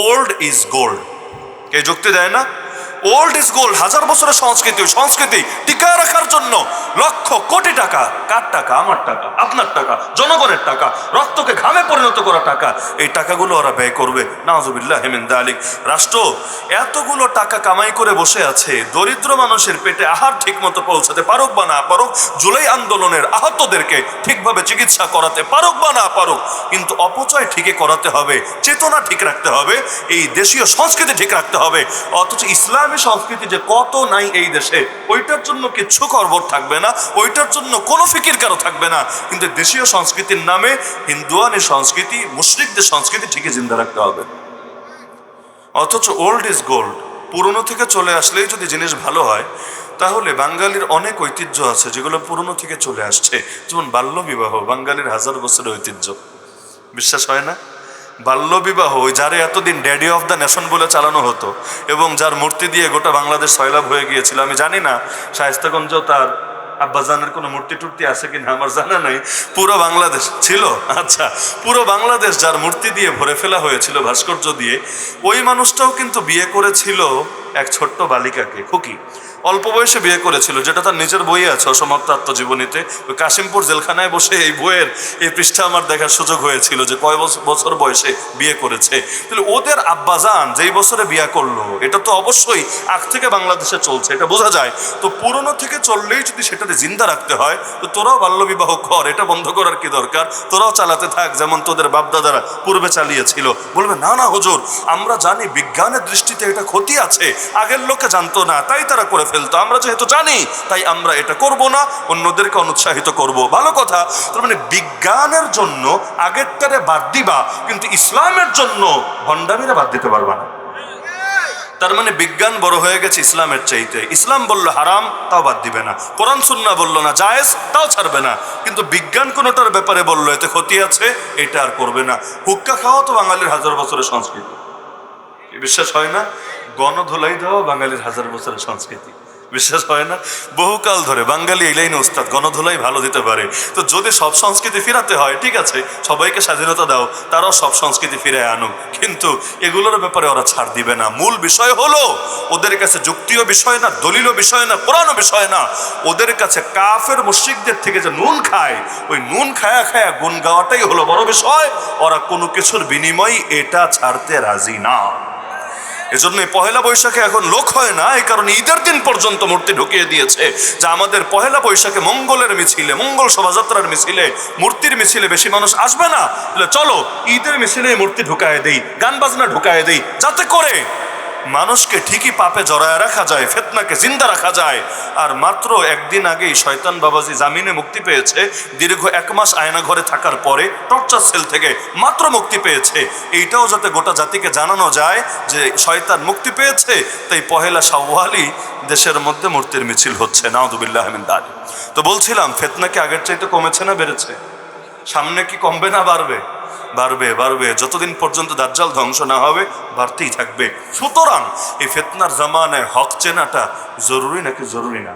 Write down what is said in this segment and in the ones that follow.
Old is gold, কে যুক্তি দেয় না? ওল্ড ইজ গোল্ড, হাজার বছরের সংস্কৃতি টিকায় রাখার জন্য লক্ষ কোটি টাকা, কার টাকা? আমার টাকা, আপনার টাকা, জনগণের টাকা, রক্তকে ঘামে পরিণত করা টাকা, এই টাকাগুলো ওরা ব্যয় করবে। নাউজুবিল্লাহি মিন যালিক। রাষ্ট্র এতগুলো টাকা কামাই করে বসে আছে, দরিদ্র মানুষের পেটে আহার ঠিক মতো পৌঁছাতে পারুক বা না পারুক, জুলাই আন্দোলনের আহতদেরকে ঠিকভাবে চিকিৎসা করাতে পারুক বা না পারুক, কিন্তু অপচয় ঠিকই করাতে হবে, চেতনা ঠিক রাখতে হবে, এই দেশীয় সংস্কৃতি ঠিক রাখতে হবে। অথচ ইসলামী সংস্কৃতি যে কত নাই এই দেশে, ওইটার জন্য কিচ্ছু করবর থাকবে না, ওইটার জন্য কোনো ফিকির কারো থাকবে না, কিন্তু দেশীয় সংস্কৃতির নামে হিন্দুয়ানি সংস্কৃতি, মুশরিকদের সংস্কৃতি ঠিকই জিন্দা রাখতে হবে। অথচ ওল্ড ইজ গোল্ড, পুরনো থেকে চলে আসলেই যদি জিনিস ভালো হয়, তাহলে বাঙালির অনেক ঐতিহ্য আছে যেগুলো পুরনো থেকে চলে আসছে। যেমন বাল্যবিবাহ, বাঙালির হাজার বছরের ঐতিহ্য, বিশ্বাস হয় না? বাল্যবিবাহ, ওই যারে এতদিন ড্যাডি অফ দ্য নেশন বলে চালানো হতো এবং যার মূর্তি দিয়ে গোটা বাংলাদেশ সয়লাভ হয়ে গিয়েছিল। আমি জানি না শায়েস্তাগঞ্জেও তার আব্বাজানের কোনো মূর্তি টুর্তি আছে কিনা, আমার জানা নাই। পুরো বাংলাদেশ ছিল, আচ্ছা, পুরো বাংলাদেশ যার মূর্তি দিয়ে ভরে ফেলা হয়েছিল, ভাস্কর্য দিয়ে, ওই মানুষটাও কিন্তু বিয়ে করেছিল এক ছোট্ট বালিকাকে, খুকি। অল্প বয়সে বিয়ে করেছিল, যেটা তার নিজের বইয়ে আছে, অসমাপ্ত আত্মজীবনীতে। ওই কাশিমপুর জেলখানায় বসে এই বইয়ের এই পৃষ্ঠা আমার দেখার সুযোগ হয়েছিল যে কয় বছর বয়সে বিয়ে করেছে। তাহলে ওদের আব্বাজান যেই বছরে বিয়ে করলো, এটা তো অবশ্যই আগ থেকে বাংলাদেশে চলছে, এটা বোঝা যায়। তো পুরনো থেকে চললেই যদি সেটাতে জিন্দা রাখতে হয়, তো তোরাও বাল্যবিবাহ কর, এটা বন্ধ করার কি দরকার? তোরাও চালাতে থাক যেমন তোদের বাপদাদারা পূর্বে চালিয়েছিল। বলবে না না হুজুর, আমরা জানি বিজ্ঞানের দৃষ্টিতে এটা ক্ষতি আছে, আগের লোকে জানতো না তাই তারা করে ফেলতো, আমরা যেহেতু জানি তাই আমরা এটা করব না, অন্যদেরকে অনুৎসাহিত করব। ভালো কথা। তার মানে বিজ্ঞানের জন্য আগেরটারে বাদ দিবা, কিন্তু ইসলামের জন্য ভণ্ডামিরা বাদ দিতে পারবা না। তার মানে বিজ্ঞান বড় হয়ে গেছে ইসলামের চাইতে। ইসলাম বললো হারাম, তাও বাদ দিবে না। কোরআন সুন্নাহ বললো না জায়েজ, তাও ছাড়বে না। কিন্তু বিজ্ঞান কোনোটার ব্যাপারে বললো এতে ক্ষতি আছে, এটা আর করবে না। হুক্কা খাওয়া তো বাঙালির হাজার বছরের সংস্কৃতি, বিশ্বাস হয় না? গণধোলাই দেওয়া বাঙালির হাজার বছরের সংস্কৃতি, বিশ্বাস হয় না? বহুকাল ধরে বাঙালি এই লাইনে ওস্তাদ, গণধোলাই ভালো দিতে পারে। তো যদি সব সংস্কৃতি ফিরাতে হয়, ঠিক আছে, সবাইকে স্বাধীনতা দাও, তারাও সব সংস্কৃতি ফিরে আনুক, কিন্তু এগুলোর ব্যাপারে ওরা ছাড় দিবে না। মূল বিষয় হলো ওদের কাছে যুক্তিও বিষয় না, দলিলও বিষয় না, কোরআনও বিষয় না। ওদের কাছে কাফের মুশরিকদের থেকে যে নুন খায়, ওই নুন খায়া খায়া গুণ গাওয়াটাই হলো বড় বিষয়। ওরা কোনো কিছুর বিনিময়ে এটা ছাড়তে রাজি না। এজন্য পহেলা বৈশাখে এখন লোক হয় না, এই কারণে ঈদের দিন পর্যন্ত মূর্তি ঢুকিয়ে দিয়েছে যে আমাদের পহেলা বৈশাখে মঙ্গলের মিছিলে, মঙ্গল শোভাযাত্রার মিছিলে, মূর্তির মিছিলে বেশি মানুষ আসবে না, চলো ঈদের মিছিলে মূর্তি ঢুকায় দেই, গান বাজনা ঢুকায় দেই, যাতে করে মানুষকে ঠিকই পাপে জড়ায় রাখা যায়, ফিতনাকে জিন্দা রাখা যায়। আর মাত্র একদিন আগেই শয়তান বাবাজি জামিনে মুক্তি পেয়েছে, দীর্ঘ 1 মাস আয়না ঘরে থাকার পরে টর্চার সেল থেকে মাত্র মুক্তি পেয়েছে। এইটাও যাতে গোটা জাতিকে জানানো যায় যে শয়তান মুক্তি পেয়েছে, তাই পহেলা শাওয়ালই দেশের মধ্যে মূর্তির মিছিল হচ্ছে। নাউযুবিল্লাহি মিন যালিক। তো বলছিলাম, ফিতনা কি আগের চাইতে কমেছে না বেড়েছে? সামনে কি কমবে না বাড়বে? বাড়বে, বাড়বে। যতদিন পর্যন্ত দাজ্জাল ধ্বংস না হবে বাড়তেই থাকবে। সুতরাং এই ফিতনার জামানায় হক চেনাটা জরুরি নাকি জরুরি না?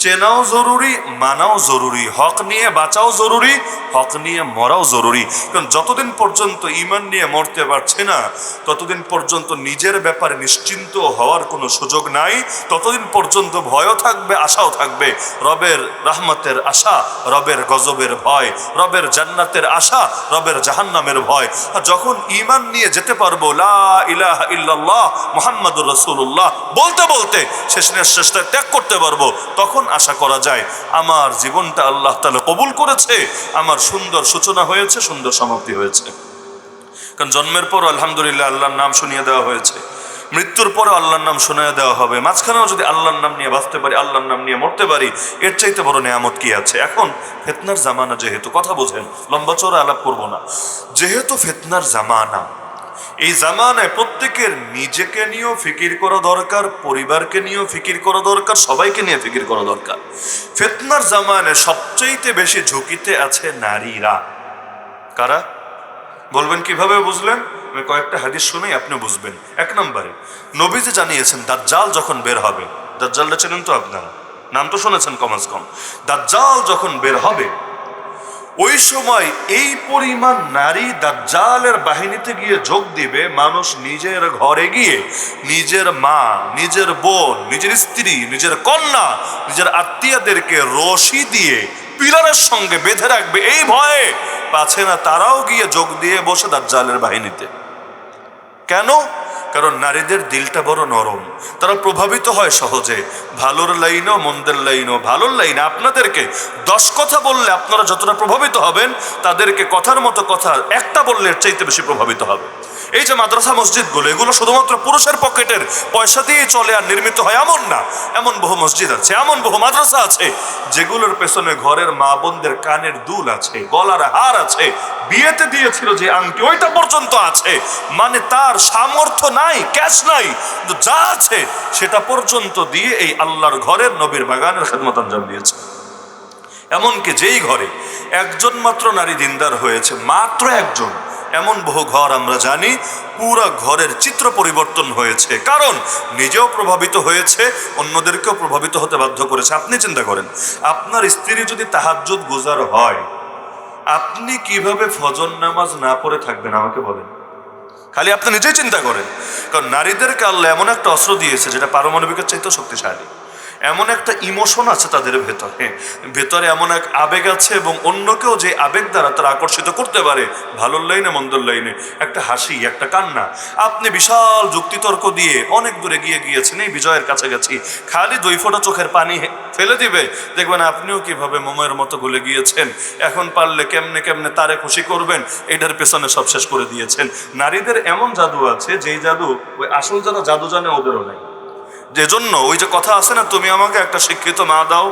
চেনাও জরুরি, মানাও জরুরি, হক নিয়ে বাঁচাও জরুরি, হক নিয়ে মরাও জরুরি। কারণ যতদিন পর্যন্ত ঈমান নিয়ে মরতে পারছে না, ততদিন পর্যন্ত নিজের ব্যাপারে নিশ্চিন্ত হওয়ার কোনো সুযোগ নাই। ততদিন পর্যন্ত ভয়ও থাকবে, আশাও থাকবে। রবের রহমতের আশা, রবের গজবের ভয়, রবের জান্নাতের আশা, রবের জাহান্নামের ভয়। আর যখন ঈমান নিয়ে যেতে পারবো লা ইলাহা ইল্লাল্লাহ মুহাম্মাদুর রাসূলুল্লাহ বলতে বলতে শেষ নিঃশ্বাসটা ত্যাগ করতে পারবো, তখন আশা করা যায় আমার জীবনটা আল্লাহ তাআলা কবুল করেছে, আমার সুন্দর সূচনা হয়েছে, সুন্দর সমাপ্তি হয়েছে। কারণ জন্মের পর আলহামদুলিল্লাহ আল্লাহর নাম শুনিয়ে দেওয়া হয়েছে, মৃত্যুর পরে আল্লাহর নাম শুনিয়ে দেওয়া হবে। মাঝখানেও যদি আল্লাহর নাম নিয়ে বাঁচতে পারি, আল্লাহর নাম নিয়ে মরতে পারি, এর চাইতে বড় নেয়ামত কি আছে? এখন ফিতনার জামানা যেহেতু, কথা বোঝেন, লম্বা চওড়া আলাপ করবো না, যেহেতু ফিতনার জামানা, এই জামানায় প্রত্যেকের নিজেকে নিয়েও ফিকির করা দরকার, পরিবারকে নিয়েও ফিকির করা দরকার, সবাইকে নিয়ে ফিকির করা দরকার। ফিতনার জামানায় সবচেয়ে বেশি ঝুঁকিতে আছে নারীরা। কারা? বলবেন কিভাবে বুঝলেন? আমি কয়েকটা হাদিস শুনেই আপনি বুঝবেন। 1 নম্বরে নবীজি জানিয়েছেন দাজ্জাল যখন বের হবে, দাজ্জালটা চেনেন তো আপনারা, নাম তো শুনেছেন কম আজ কম। দাজ্জাল যখন বের হবে, ওই সময় এই পরিমাণ নারী দাজ্জালের বাহিনীতে গিয়ে যোগ দিবে, মানুষ নিজের ঘরে গিয়ে নিজের মা, নিজের বোন, নিজের স্ত্রী, নিজের কন্যা, নিজের আত্মীয়দেরকে রশি দিয়ে পিলারের সঙ্গে বেঁধে রাখবে এই ভয়ে পাছে না তারাও গিয়ে যোগ দিয়ে বসে দাজ্জালের বাহিনীতে। কেন? কারণ নারীদের দিলটা বড় নরম, তারা প্রভাবিত হয় সহজে, ভালোর লাইনও মন্দের লাইনও। ভালোর লাইনে আপনাদেরকে 10 কথা বললে আপনারা যতটা প্রভাবিত হবেন, তাদেরকে কথার মতো কথা একটা বললে এর চাইতে বেশি প্রভাবিত হবে। এই যে মাদ্রাসা মসজিদগুলো, এগুলো শুধুমাত্র পুরুষের পকেটের পয়সা দিয়ে চলে আর নির্মিত হয় এমন না। এমন বহু মসজিদ আছে, এমন বহু মাদ্রাসা আছে যেগুলোর পেছনে ঘরের মা বোনদের কানের দুল আছে, গলার হার আছে, বিয়েতে দিয়েছিল যে আংটি ওইটা পর্যন্ত আছে। মানে তার সামর্থ্য নাই, ক্যাশ নাই, কিন্তু যা আছে সেটা পর্যন্ত দিয়ে এই আল্লাহর ঘরের নবীর বাগানের খেদমত আঞ্জাম দিয়েছে। এমনকি যেই ঘরে একজন মাত্র নারী দিনদার হয়েছে, মাত্র একজন, এমন বহু ঘর আমরা জানি পুরা ঘরের চিত্র পরিবর্তন হয়েছে। কারণ নিজেও প্রভাবিত হয়েছে, অন্যদেরকেও প্রভাবিত হতে বাধ্য করেছে। আপনি চিন্তা করেন, আপনার স্ত্রী যদি তাহাজ্জুদ গুজার হয়, আপনি কিভাবে ফজর নামাজ না পড়ে থাকবেন আমাকে বলেন? খালি আপনি নিজেই চিন্তা করেন। কারণ নারীদেরকে আল্লাহ এমন একটা অস্ত্র দিয়েছে যেটা পারমাণবিকের চাইতেও শক্তিশালী। এমন একটা ইমোশন আছে তাদের ভেতরে, ভেতরে এমন এক আবেগ আছে, এবং অন্যকেও যে আবেগ দ্বারা তারা আকর্ষিত করতে পারে, ভালোর লাইনে মন্দর লাইনে। একটা হাসি, একটা কান্না, আপনি বিশাল যুক্তিতর্ক দিয়ে অনেক দূরে গিয়েছেন, এই বিজয়ের কাছাকাছি, খালি 2 ফোঁটা চোখের পানি ফেলে দিবে, দেখবেন আপনিও কিভাবে মোমের মতো গলে গিয়েছেন। এখন পারলে কেমনে কেমনে তারে খুশি করবেন, এটার পেছনে সব শেষ করে দিয়েছেন। নারীদের এমন জাদু আছে, যেই জাদু ওই আসল যারা জাদু জানে ওদেরও নাই। যে জন্য ওই যে কথা আছে না, তুমি আমাকে একটা শিক্ষিত মা দাও,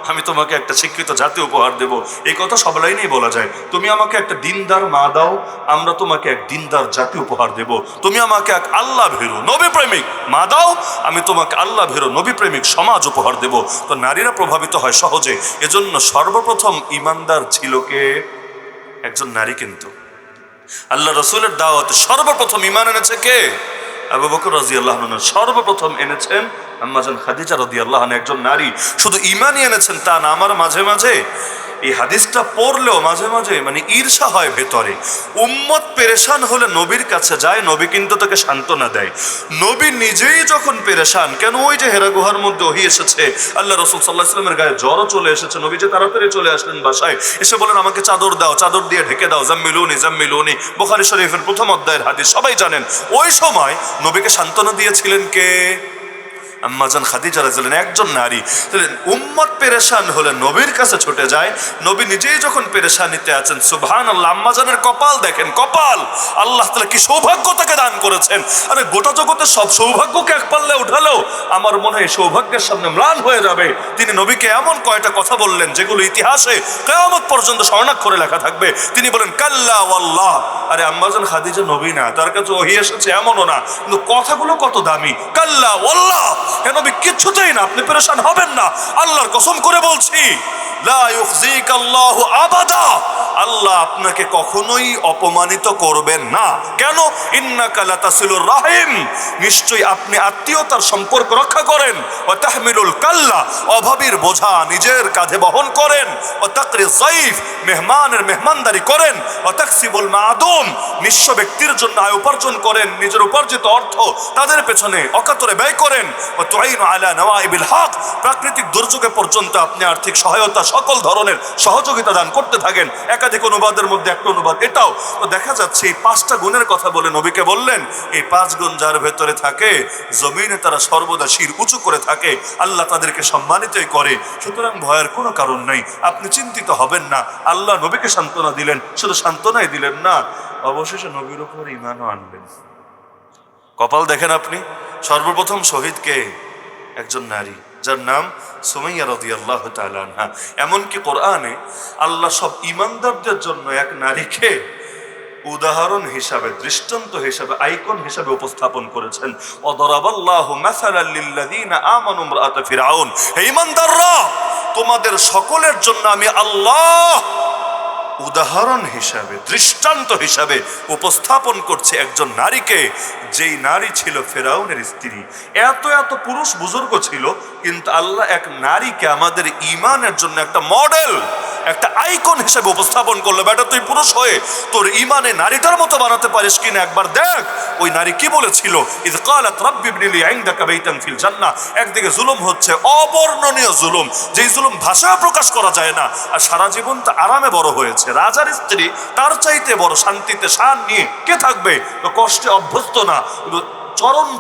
আমি তোমাকে একটা শিক্ষিত জাতি উপহার দেব, এই কথা সব লাইনেই বলা যায়। তুমি আমাকে একটা দিনদার মা দাও, আমরা তোমাকে এক দিনদার জাতি উপহার দেব। তুমি আমাকে এক আল্লাহ ভীরু নবী প্রেমিক মা দাও, আমি তোমাকে আল্লাহ ভীরু নবী প্রেমিক সমাজ উপহার দেব। তো নারীরা প্রভাবিত হয় সহজে। এজন্য সর্বপ্রথম ইমানদার ছিল কে? একজন নারী। কিন্তু আল্লাহ রসুলের দাওয়াতে সর্বপ্রথম ইমান এনেছে কে? আবু বকর রাদিয়াল্লাহু আনহু। সর্বপ্রথম এনেছেন আম্মা জান খাদিজা রাদিয়াল্লাহু আনহা, একজন নারী। শুধু ঈমানই এনেছেন তা না, আমার মাঝে মাঝে এই হাদিসটা পড়লেও মাঝে মাঝে মানে ঈর্ষা হয় ভেতরে। উম্মত পেরেশান হলে নবীর কাছে যায়, নবী কিন্তু তাকে সান্ত্বনা দেয়। নবী নিজেই যখন পেরেশান, কেন ওই যে হেরা গুহার মধ্যে ওহী এসেছে, আল্লাহ রাসূল সাল্লাল্লাহু আলাইহি ওয়াসাল্লামের গায়ে জ্বরও চলে এসেছে, নবী যে তাড়াতাড়ি চলে আসলেন বাসায়, এসে বলেন আমাকে চাদর দাও, চাদর দিয়ে ঢেকে দাও, জাম্মিলুনি জাম্মিলুনি, বুখারী শরীফের প্রথম অধ্যায়ের হাদিস, সবাই জানেন। ওই সময় নবীকে সান্ত্বনা দিয়েছিলেন কে? আম্মা জান খাদিজা রাদিয়াল্লাহু আনহা, একজন নারী। উম্মত পেরেশান হলে নবীর কাছে ছুটে যায়, নবী নিজেই যখন পেরেশানিতে আছেন, সুবহানাল্লাহ, আম্মা জানের কপাল দেখেন, কপাল, আল্লাহ তাআলা কি সৌভাগ্য তাকে দান করেছেন। আরে গোটা জগতের সব সৌভাগ্যকে এক পাল্লে উঠালেও আমার মনে হয় সৌভাগ্যের সামনে ম্লান হয়ে যাবে। তিনি নবীকে এমন কয়টা কথা বললেন যেগুলো ইতিহাসে কিয়ামত পর্যন্ত স্বর্ণাক্ষরে লেখা থাকবে। তিনি বলেন কাল্লা ওয়াল্লাহ। আরে আম্মা জান খাদিজা নবী না, তার কাছে ওহী এসেছে এমনও না, কিন্তু কথাগুলো কত দামি। কাল্লা ওয়াল্লাহ, হে নবী কিচ্ছুতেই না, আপনি পেরেশান হবেন না, আল্লাহর কসম করে বলছি, লা ইউখজিকাল্লাহু আবাদা, আল্লাহ আপনাকে কখনোই অপমানিত করবেন না। কেন? ইন্নাকা লাতাসিলুর রাহিম, নিশ্চয়ই আপনি আত্মীয়তার সম্পর্ক রক্ষা করেন। ওয়া তাহমিলুল কাল্লা, অভাবীর বোঝা নিজের কাঁধে বহন করেন। ওয়া তাকরি যায়ফ, মেহমানের মেহমানদারি করেন। ওয়া তাকসিবুল মাদুম, নিঃস্ব ব্যক্তির জন্য আয় উপার্জন করেন, নিজের উপার্জিত অর্থ তাদের পেছনে অকাতরে ব্যয় করেন। ওয়া তুঈনু আলা নওয়াইবিল হক, প্রাকৃতিক দুর্যোগে পর্যন্ত আপনি আর্থিক সহায়তা, সকল ধরনের সহযোগিতা দান করতে থাকেন। একাধিক অনুবাদের মধ্যে একটা অনুবাদ এটাও। তো দেখা যাচ্ছে এই 5টা গুণের কথা বলে নবীকে বললেন, এই 5 গুণ যার ভেতরে থাকে, জমিনে তারা সর্বদা শির উঁচু করে থাকে, আল্লাহ তাদেরকে সম্মানিতই করে। সুতরাং ভয়ের কোনো কারণ নেই, আপনি চিন্তিত হবেন না। আল্লাহ নবীকে সান্ত্বনা দিলেন, শুধু সান্ত্বনাই দিলেন না, অবশেষে নবীর উপর ঈমানও আনলেন। কপাল দেখেন আপনি, সর্বপ্রথম শহীদ কে? একজন নারী, যার নাম সুমাইয়া রাদিয়াল্লাহু তাআলা আনহা। এমনকি কোরআনে আল্লাহ সব ঈমানদারদের জন্য এক নারীকে উদাহরণ হিসাবে, দৃষ্টান্ত হিসাবে, আইকন হিসাবে উপস্থাপন করেছেন। ওয়াদারাবাল্লাহু মাসালাল লিল্লাযিনা আমানু ইমরাআত ফিরআউন, হে ঈমানদাররা, তোমাদের সকলের জন্য আমি আল্লাহ উদাহরণ হিসাবে, দৃষ্টান্ত হিসাবে উপস্থাপন করছে একজন নারীকে, যেই নারী ছিল ফেরাউনের স্ত্রী। এত এত পুরুষ বুজুর্গ ছিল, কিন্তু আল্লাহ এক নারীকে আমাদের ঈমানের জন্য একটা মডেল, একটা আইকন হিসেবে উপস্থাপন করলো, বেটা তুই পুরুষ হয়ে তোর ইমানে নারীটার মতো বানাতে পারিস কিনা একবার দেখ। ওই নারী কি বলেছিল? ইয ক্বালাত রাব্বি ইবনি লি ইনদাকা বাইতান ফিল জান্নাহ। একদিকে জুলুম হচ্ছে, অবর্ণনীয় জুলুম, যেই জুলুম ভাষায় প্রকাশ করা যায় না, আর সারা জীবন তো আরামে বড় হয়েছে। রাজার স্ত্রী, তার চাইতে বড় শান্তিতে শান নিয়ে কে থাকবে? তো কষ্টে অভ্যস্ত না,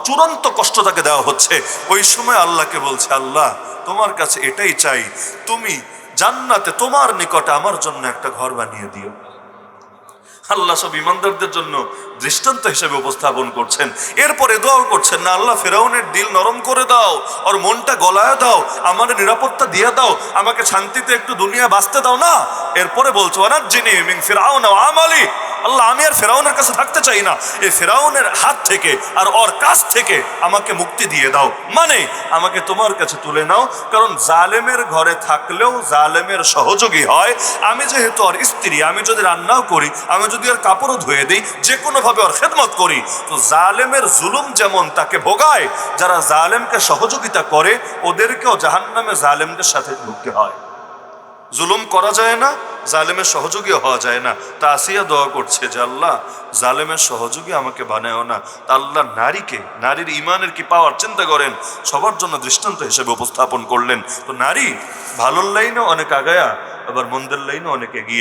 চূড়ান্ত কষ্ট তাকে দেওয়া হচ্ছে। ওই সময় আল্লাহকে বলছে, আল্লাহ তোমার কাছে এটাই চাই, তুমি জান্নাতে তোমার নিকটে আমার জন্য একটা ঘর বানিয়ে দিও। আল্লাহ সব ইমানদারদের জন্য দৃষ্টান্ত হিসেবে উপস্থাপন করছেন। এরপরে দোয়া করছেন, না আল্লাহ ফেরাউনের দিল নরম করে দাও, ওর মনটা গলায় দাও, আমার নিরাপত্তা দিয়ে দাও, আমাকে শান্তিতে একটু দুনিয়া বাঁচতে দাও না। এরপরে বলছো ওয়ানাজ্জিনি মিন ফিরআউন ওয়া আমালি, আল্লাহ আমি আর ফেরাউনের কাছে থাকতে চাই না, এই ফেরাউনের হাত থেকে আর ওর কাছ থেকে আমাকে মুক্তি দিয়ে দাও, মানে আমাকে তোমার কাছে তুলে নাও। কারণ জালেমের ঘরে থাকলেও জালেমের সহযোগী হয়। আমি যেহেতু ওর স্ত্রী, আমি যদি রান্নাও করি, আমি যদি ওর কাপড়ও ধুয়ে দিই, যে কোনো ভাবে ওর খেদমত করি, তো জালেমের জুলুম যেমন তাকে ভোগায়, যারা জালেমকে সহযোগিতা করে ওদেরকেও জাহান্নামে জালেমদের সাথে ঢুকতে হয়। জুলুম করা যায় না, জালেমের সহযোগী হওয়া যায় না। তা আসিয়া দোয়া করছে যে আল্লাহ জালেমের সহযোগী আমাকে বানায়ও না। তা আল্লাহ নারীকে, নারীর ইমানের কি পাওয়ার চিন্তা করেন, সবার জন্য দৃষ্টান্ত হিসেবে উপস্থাপন করলেন। তো নারী ভালোর লাইনে অনেক আগায়া, আবার মন্দের লাইনে অনেক এগিয়ে।